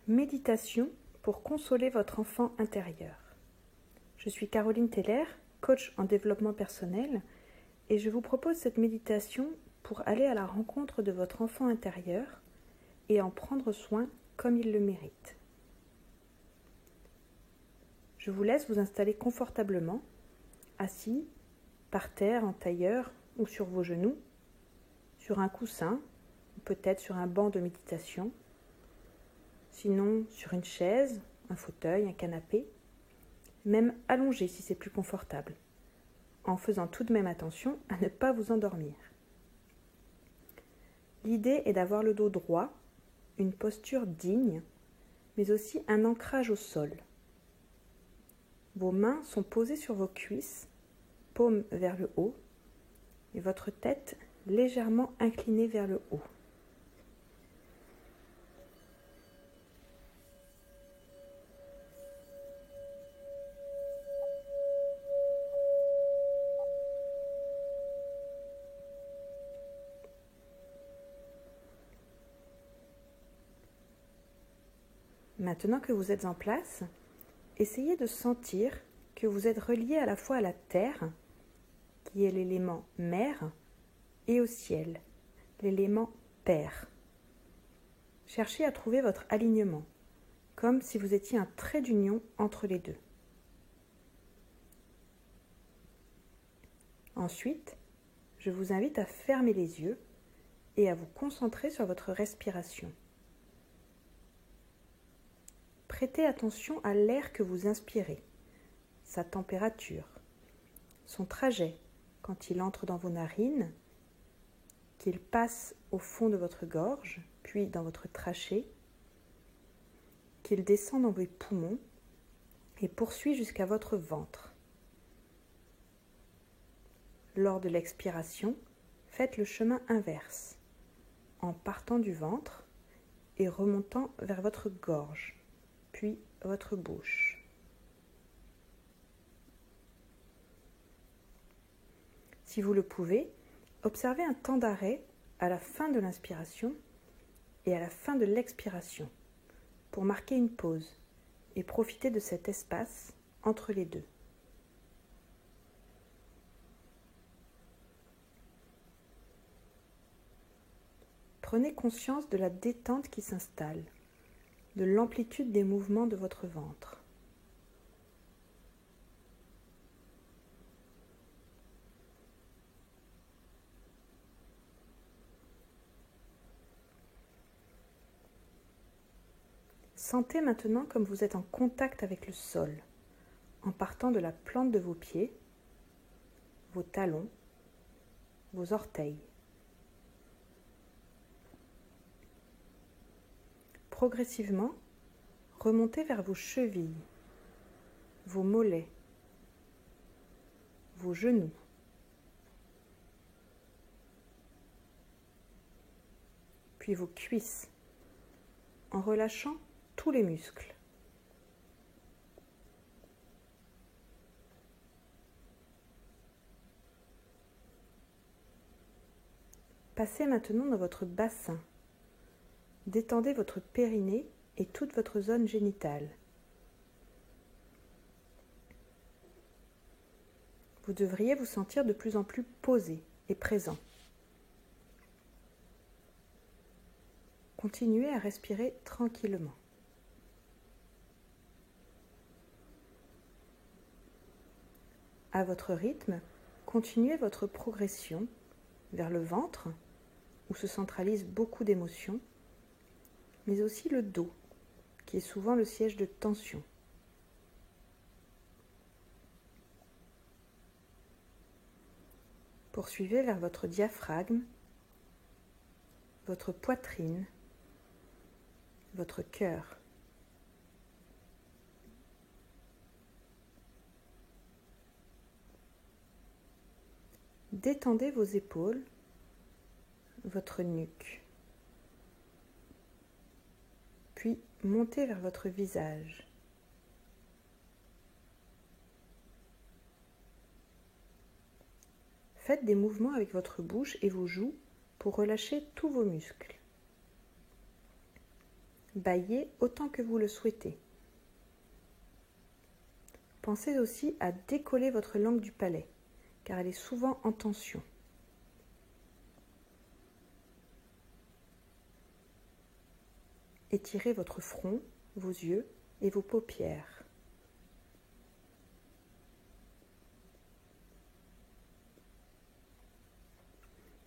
Méditation pour consoler votre enfant intérieur. Je suis Caroline Teller, coach en développement personnel, et je vous propose cette méditation pour aller à la rencontre de votre enfant intérieur et en prendre soin comme il le mérite. Je vous laisse vous installer confortablement, assis, par terre, en tailleur ou sur vos genoux, sur un coussin ou peut-être sur un banc de méditation, sinon sur une chaise, un fauteuil, un canapé, même allongé si c'est plus confortable, en faisant tout de même attention à ne pas vous endormir. L'idée est d'avoir le dos droit, une posture digne, mais aussi un ancrage au sol. Vos mains sont posées sur vos cuisses, paumes vers le haut, et votre tête légèrement inclinée vers le haut. Maintenant que vous êtes en place, essayez de sentir que vous êtes relié à la fois à la terre, qui est l'élément mère, et au ciel, l'élément père. Cherchez à trouver votre alignement, comme si vous étiez un trait d'union entre les deux. Ensuite, je vous invite à fermer les yeux et à vous concentrer sur votre respiration. Prêtez attention à l'air que vous inspirez, sa température, son trajet quand il entre dans vos narines, qu'il passe au fond de votre gorge, puis dans votre trachée, qu'il descend dans vos poumons et poursuit jusqu'à votre ventre. Lors de l'expiration, faites le chemin inverse, en partant du ventre et remontant vers votre gorge, puis votre bouche. Si vous le pouvez, observez un temps d'arrêt à la fin de l'inspiration et à la fin de l'expiration pour marquer une pause et profiter de cet espace entre les deux. Prenez conscience de la détente qui s'installe, de l'amplitude des mouvements de votre ventre. Sentez maintenant comme vous êtes en contact avec le sol, en partant de la plante de vos pieds, vos talons, vos orteils. Progressivement, remontez vers vos chevilles, vos mollets, vos genoux, puis vos cuisses, en relâchant tous les muscles. Passez maintenant dans votre bassin. Détendez votre périnée et toute votre zone génitale. Vous devriez vous sentir de plus en plus posé et présent. Continuez à respirer tranquillement. À votre rythme, continuez votre progression vers le ventre, où se centralisent beaucoup d'émotions, mais aussi le dos, qui est souvent le siège de tension. Poursuivez vers votre diaphragme, votre poitrine, votre cœur. Détendez vos épaules, votre nuque. Puis montez vers votre visage. Faites des mouvements avec votre bouche et vos joues pour relâcher tous vos muscles. Bâillez autant que vous le souhaitez. Pensez aussi à décoller votre langue du palais, car elle est souvent en tension. Étirez votre front, vos yeux et vos paupières.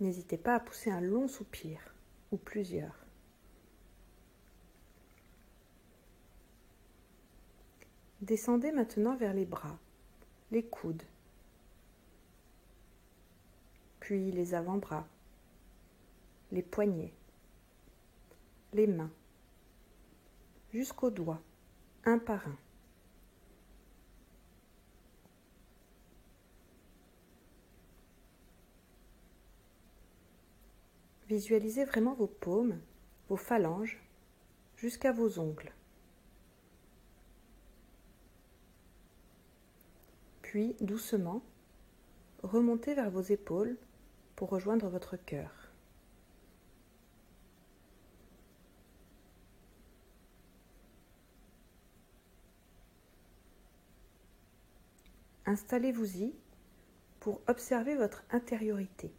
N'hésitez pas à pousser un long soupir, ou plusieurs. Descendez maintenant vers les bras, les coudes, puis les avant-bras, les poignets, les mains, jusqu'aux doigts, un par un. Visualisez vraiment vos paumes, vos phalanges, jusqu'à vos ongles. Puis, doucement, remontez vers vos épaules pour rejoindre votre cœur. Installez-vous-y pour observer votre intériorité.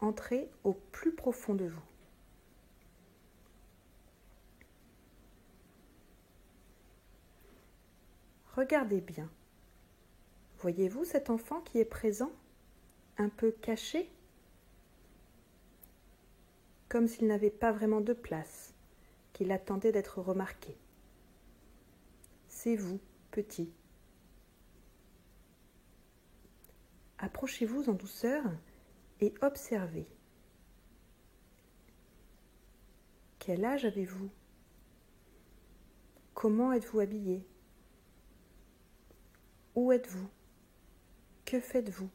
Entrez au plus profond de vous. Regardez bien. Voyez-vous cet enfant qui est présent, un peu caché, comme s'il n'avait pas vraiment de place, qu'il attendait d'être remarqué. C'est vous, petit. Approchez-vous en douceur et observez. Quel âge avez-vous? Comment êtes-vous habillé? Où êtes-vous? Que faites-vous?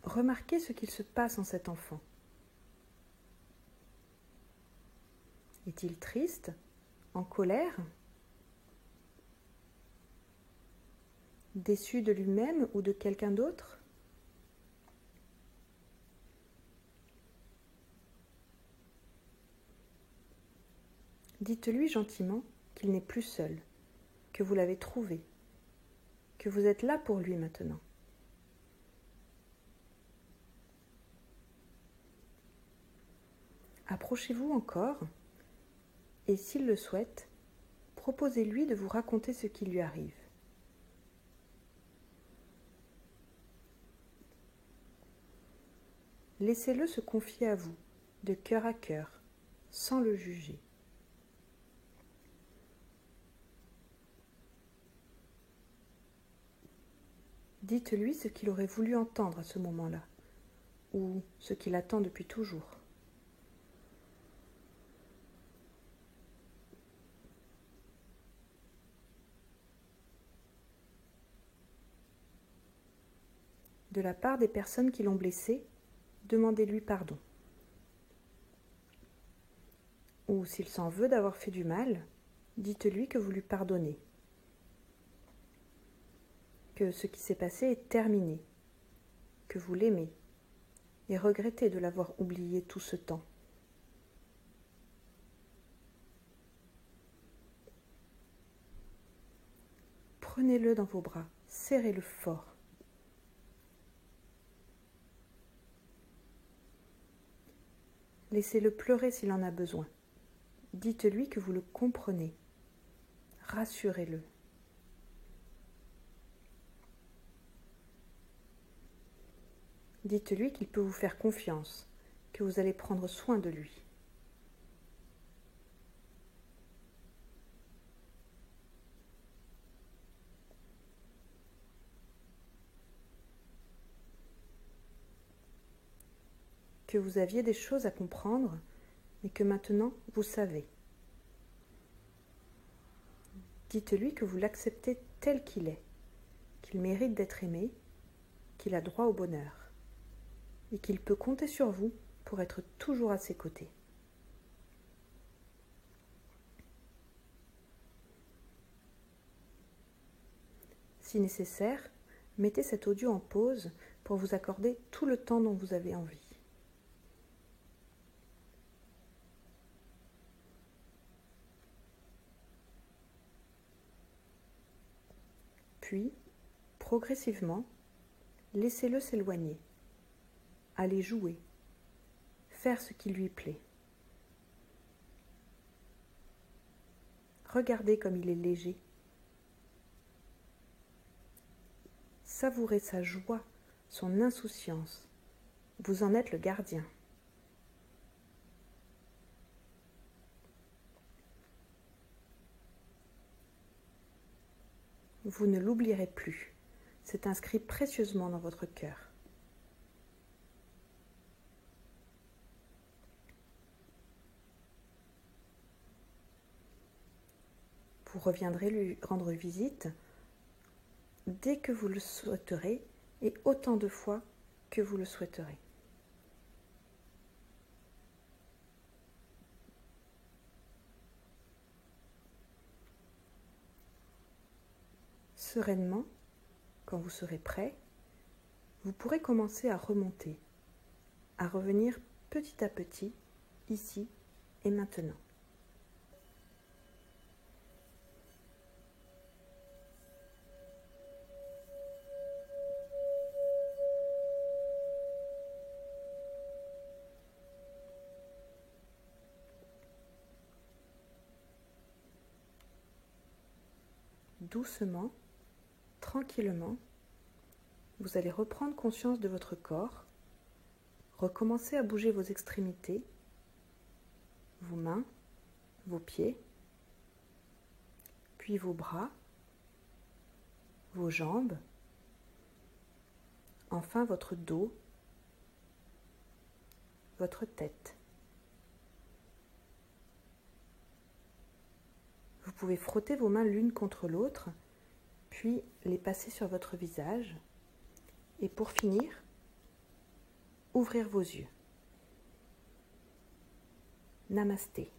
Remarquez ce qu'il se passe en cet enfant. Est-il triste? En colère? Déçu de lui-même ou de quelqu'un d'autre? Dites-lui gentiment qu'il n'est plus seul, que vous l'avez trouvé, que vous êtes là pour lui maintenant. Approchez-vous encore et, s'il le souhaite, proposez-lui de vous raconter ce qui lui arrive. Laissez-le se confier à vous, de cœur à cœur, sans le juger. Dites-lui ce qu'il aurait voulu entendre à ce moment-là, ou ce qu'il attend depuis toujours. De la part des personnes qui l'ont blessé, demandez-lui pardon. Ou s'il s'en veut d'avoir fait du mal, dites-lui que vous lui pardonnez. Que ce qui s'est passé est terminé, que vous l'aimez et regrettez de l'avoir oublié tout ce temps. Prenez-le dans vos bras, serrez-le fort. Laissez-le pleurer s'il en a besoin. Dites-lui que vous le comprenez. Rassurez-le. Dites-lui qu'il peut vous faire confiance, que vous allez prendre soin de lui. Que vous aviez des choses à comprendre, mais que maintenant vous savez. Dites-lui que vous l'acceptez tel qu'il est, qu'il mérite d'être aimé, qu'il a droit au bonheur, et qu'il peut compter sur vous pour être toujours à ses côtés. Si nécessaire, mettez cet audio en pause pour vous accorder tout le temps dont vous avez envie. Puis, progressivement, laissez-le s'éloigner. Allez jouer, faire ce qui lui plaît. Regardez comme il est léger. Savourez sa joie, son insouciance. Vous en êtes le gardien. Vous ne l'oublierez plus. C'est inscrit précieusement dans votre cœur. Vous reviendrez lui rendre visite dès que vous le souhaiterez et autant de fois que vous le souhaiterez. Sereinement, quand vous serez prêt, vous pourrez commencer à remonter, à revenir petit à petit, ici et maintenant. Doucement, tranquillement, vous allez reprendre conscience de votre corps, recommencer à bouger vos extrémités, vos mains, vos pieds, puis vos bras, vos jambes, enfin votre dos, votre tête. Vous pouvez frotter vos mains l'une contre l'autre, puis les passer sur votre visage. Et pour finir, ouvrir vos yeux. Namasté.